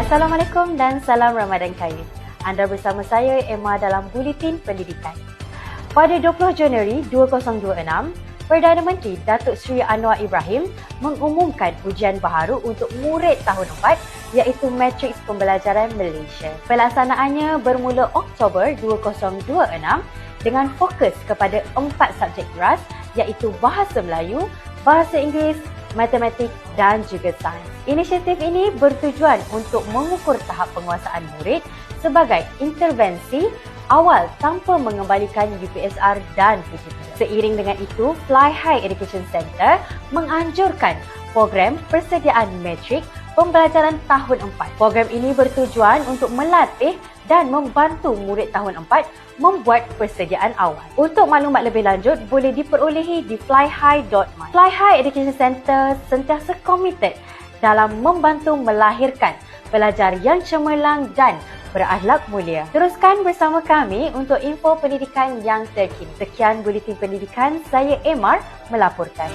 Assalamualaikum dan salam Ramadan Karim. Anda bersama saya Emma dalam Buletin Pendidikan. Pada 20 Januari 2026, Perdana Menteri Datuk Seri Anwar Ibrahim mengumumkan ujian baharu untuk murid tahun 4 iaitu Matriks Pembelajaran Malaysia. Pelaksanaannya bermula Oktober 2026 dengan fokus kepada 4 subjek keras iaitu Bahasa Melayu, Bahasa Inggeris, Matematik dan juga Sains. Inisiatif ini bertujuan untuk mengukur tahap penguasaan murid sebagai intervensi awal tanpa mengembalikan UPSR dan PGP. Seiring dengan itu, Fly High Education Centre menganjurkan program persediaan matrik pembelajaran tahun 4. Program ini bertujuan untuk melatih dan membantu murid tahun 4 membuat persediaan awal. Untuk maklumat lebih lanjut, boleh diperolehi di flyhigh.my. Fly High Education Centre sentiasa komited dalam membantu melahirkan pelajar yang cemerlang dan berakhlak mulia. Teruskan bersama kami untuk info pendidikan yang terkini. Sekian Buletin Pendidikan, saya Emar melaporkan.